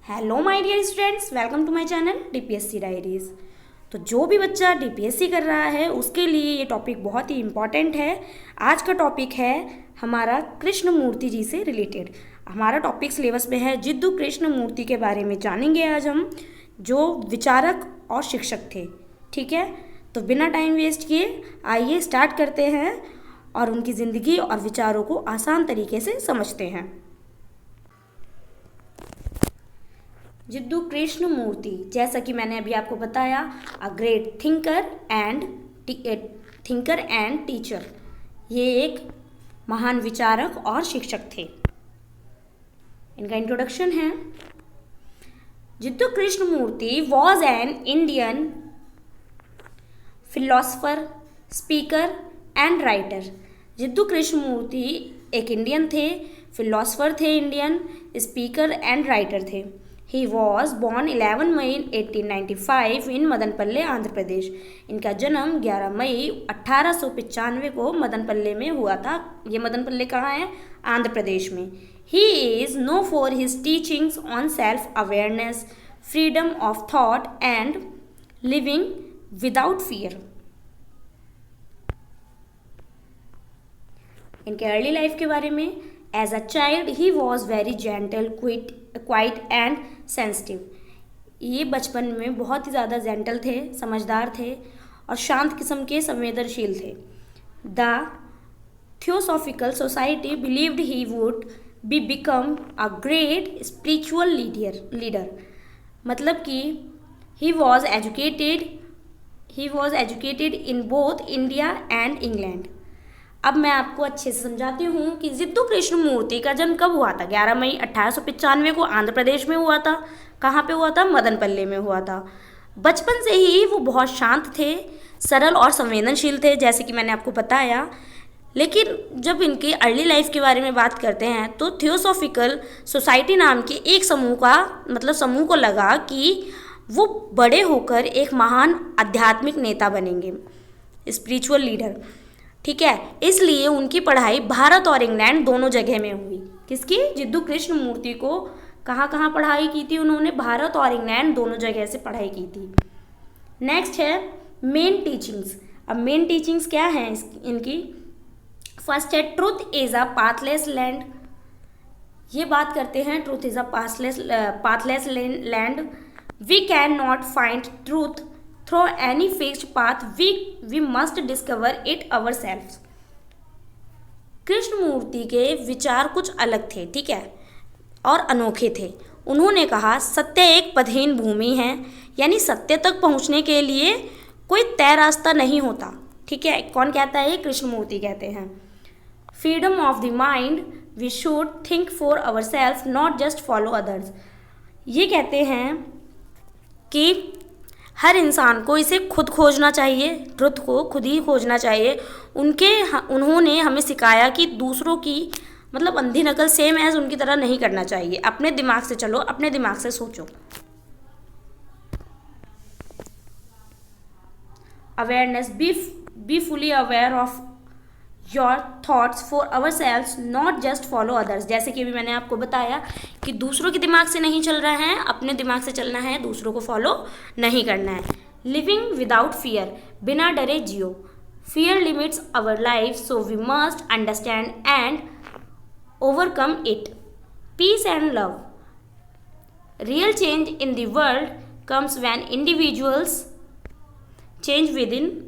Hello my dear students, welcome to my channel DPSC diaries. तो जो भी बच्चा डीपीएससी कर रहा है उसके लिए ये टॉपिक बहुत ही इम्पॉर्टेंट है। आज का टॉपिक है हमारा कृष्णमूर्ति जी से रिलेटेड। हमारा टॉपिक सिलेबस में है जिद्दू कृष्णमूर्ति के बारे में जानेंगे आज हम, जो विचारक और शिक्षक थे। ठीक है, तो बिना टाइम वेस्ट किए आइए स्टार्ट करते हैं और उनकी ज़िंदगी और विचारों को आसान तरीके से समझते हैं। जिद्दू कृष्णमूर्ति, जैसा कि मैंने अभी आपको बताया, a great thinker and teacher. ये एक महान विचारक और शिक्षक थे। इनका इंट्रोडक्शन है। Jiddu Krishnamurti was an Indian philosopher, speaker and writer. Jiddu Krishnamurti एक इंडियन थे, फिलोसफर थे इंडियन, स्पीकर एंड राइटर थे। He was born 11 May 1895 in Madanapalle, Andhra Pradesh. इनका जन्म 11 मई 1895 को मदनपल्ले में हुआ था। ये मदनपल्ले कहाँ है? आंध्र प्रदेश में। He is known for his teachings on self-awareness, freedom of thought and living without fear। इनके अर्ली लाइफ के बारे में, as a child he was very gentle, quiet and sensitive. ये बचपन में बहुत ही ज़्यादा जेंटल थे, समझदार थे और शांत किस्म के संवेदनशील थे। The theosophical society believed he would be become a great spiritual leader. मतलब कि he was educated in both India and England. अब मैं आपको अच्छे से समझाती हूँ कि जिद्दू कृष्णमूर्ति का जन्म कब हुआ था। 11 मई 1895 को आंध्र प्रदेश में हुआ था। कहाँ पे हुआ था? मदनपल्ले में हुआ था। बचपन से ही वो बहुत शांत थे, सरल और संवेदनशील थे, जैसे कि मैंने आपको बताया। लेकिन जब इनके अर्ली लाइफ के बारे में बात करते हैं तो थियोसॉफिकल सोसाइटी नाम के एक समूह को लगा कि वो बड़े होकर एक महान आध्यात्मिक नेता बनेंगे, स्पिरिचुअल लीडर। ठीक है, इसलिए उनकी पढ़ाई भारत और इंग्लैंड दोनों जगह में हुई। किसकी? जिद्दू कृष्णमूर्ति को कहाँ कहाँ पढ़ाई की थी उन्होंने? भारत और इंग्लैंड दोनों जगह से पढ़ाई की थी। नेक्स्ट है मेन टीचिंग्स। अब मेन टीचिंग्स क्या हैं इनकी? फर्स्ट है truth is a pathless land. ये बात करते हैं, truth is a pathless land. We can not find truth through any fixed path, we must discover it ourselves. Krishnamurti के विचार कुछ अलग थे, ठीक है, और अनोखे थे। उन्होंने कहा सत्य एक पथहीन भूमि है, यानी सत्य तक पहुंचने के लिए कोई तय रास्ता नहीं होता। ठीक है, कौन कहता है? कृष्णमूर्ति कहते हैं। Freedom of the mind, we should think for ourself not just follow others. ये कहते हैं कि हर इंसान को इसे खुद खोजना चाहिए, ट्रुथ को खुद ही खोजना चाहिए। उन्होंने हमें सिखाया कि दूसरों की अंधी नकल सेम एज उनकी तरह नहीं करना चाहिए। अपने दिमाग से चलो, अपने दिमाग से सोचो। Awareness, be fully aware of your thoughts for our selves not just follow others. जैसे कि अभी मैंने आपको बताया कि दूसरों के दिमाग से नहीं चल रहा है, अपने दिमाग से चलना है, दूसरों को फॉलो नहीं करना है। लिविंग विदाउट फियर, बिना डरे जियो। Fear limits our life, so we must understand and overcome it. Peace and love, real change in the world comes when individuals change within.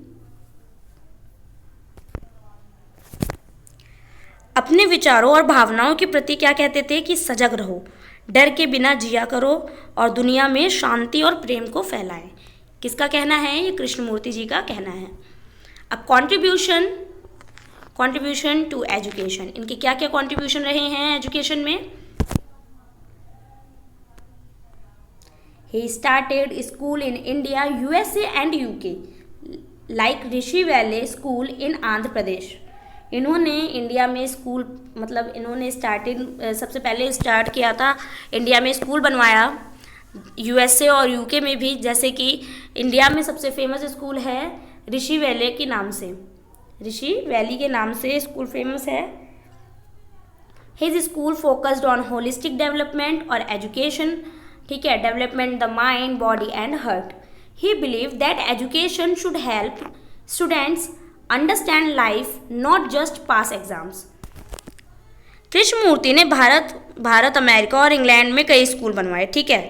अपने विचारों और भावनाओं के प्रति क्या कहते थे? कि सजग रहो, डर के बिना जिया करो और दुनिया में शांति और प्रेम को फैलाएं। किसका कहना है? ये कृष्णमूर्ति जी का कहना है। अब कंट्रीब्यूशन टू एजुकेशन, इनके क्या क्या कंट्रीब्यूशन रहे हैं एजुकेशन में? He started school in India, USA and UK, like Rishi Valley School in Andhra Pradesh. इन्होंने इंडिया में स्कूल इन्होंने सबसे पहले स्टार्ट किया था, इंडिया में स्कूल बनवाया, यूएसए और यूके में भी। जैसे कि इंडिया में सबसे फेमस स्कूल है ऋषि वैली के नाम से स्कूल फेमस है। His school focused on holistic development और education, ठीक है, development the mind, body and heart. He believe that education should help students understand life, not just pass exams. Krishnamurti ने Bharat, America और इंग्लैंड में कई स्कूल बनवाए। ठीक है,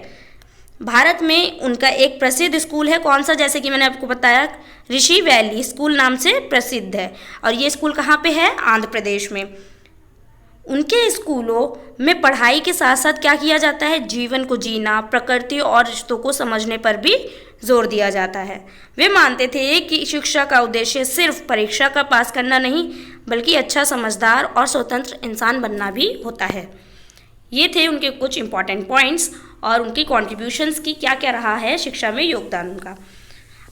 भारत में उनका एक प्रसिद्ध स्कूल है, कौन सा, जैसे कि मैंने आपको बताया, ऋषि वैली स्कूल नाम से प्रसिद्ध है। और ये स्कूल कहाँ पे है? आंध्र प्रदेश में। उनके स्कूलों में पढ़ाई के साथ साथ क्या किया जाता है? जीवन को जीना, प्रकृति और रिश्तों को समझने पर भी जोर दिया जाता है। वे मानते थे कि शिक्षा का उद्देश्य सिर्फ परीक्षा का पास करना नहीं, बल्कि अच्छा, समझदार और स्वतंत्र इंसान बनना भी होता है। ये थे उनके कुछ इंपॉर्टेंट पॉइंट्स और उनकी कॉन्ट्रीब्यूशंस की क्या क्या रहा है शिक्षा में योगदान उनका।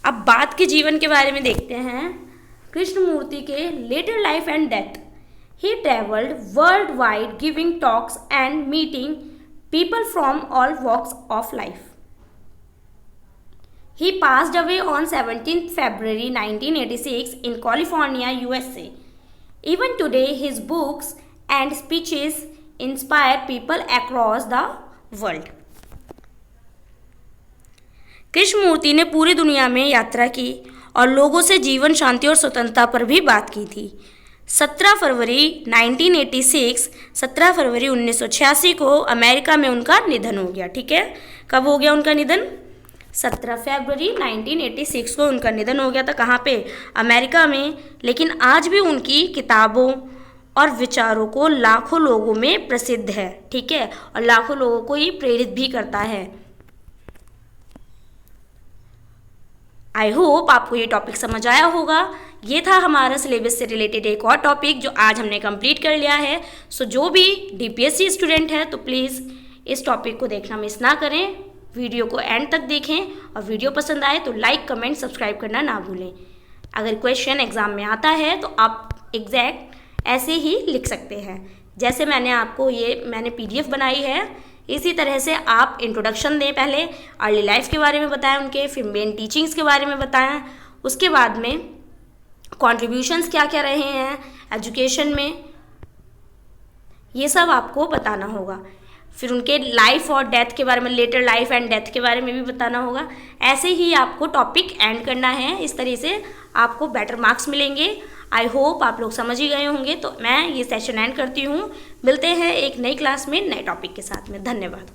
अब बाद के जीवन के बारे में देखते हैं। कृष्णमूर्ति के later life and death. He traveled worldwide giving talks and meeting people from all walks of life. He passed away on 17th February 1986 in California, USA. Even today, his books and speeches inspire people across the world. Krishnamurti ने पूरी दुनिया में यात्रा की और लोगों से जीवन, शांति और स्वतंत्रता पर भी बात की थी। 17 फरवरी 1986 को अमेरिका में उनका निधन हो गया। ठीक है, कब हो गया उनका निधन? 17 फरवरी 1986 को उनका निधन हो गया था। कहाँ पे? अमेरिका में। लेकिन आज भी उनकी किताबों और विचारों को लाखों लोगों में प्रसिद्ध है। ठीक है, और लाखों लोगों को ये प्रेरित भी करता है। आई होप आपको ये टॉपिक समझ आया होगा। ये था हमारा सिलेबस से रिलेटेड एक और टॉपिक जो आज हमने कंप्लीट कर लिया है। सो जो भी डीपीएससी स्टूडेंट है तो प्लीज़ इस टॉपिक को देखना मिस ना करें, वीडियो को एंड तक देखें और वीडियो पसंद आए तो लाइक, कमेंट, सब्सक्राइब करना ना भूलें। अगर क्वेश्चन एग्ज़ाम में आता है तो आप एग्जैक्ट ऐसे ही लिख सकते हैं जैसे मैंने PDF बनाई है। इसी तरह से आप इंट्रोडक्शन दें, पहले अर्ली लाइफ के बारे में बताएं उनके, फिर मेन टीचिंग्स के बारे में बताएं, उसके बाद में कॉन्ट्रीब्यूशंस क्या क्या रहे हैं एजुकेशन में, ये सब आपको बताना होगा। फिर उनके लाइफ और डेथ के बारे में, लेटर लाइफ एंड डेथ के बारे में भी बताना होगा। ऐसे ही आपको टॉपिक एंड करना है। इस तरह से आपको बेटर मार्क्स मिलेंगे। आई होप आप लोग समझ ही गए होंगे। तो मैं ये सेशन एंड करती हूँ। मिलते हैं एक नई क्लास में नए टॉपिक के साथ में। धन्यवाद।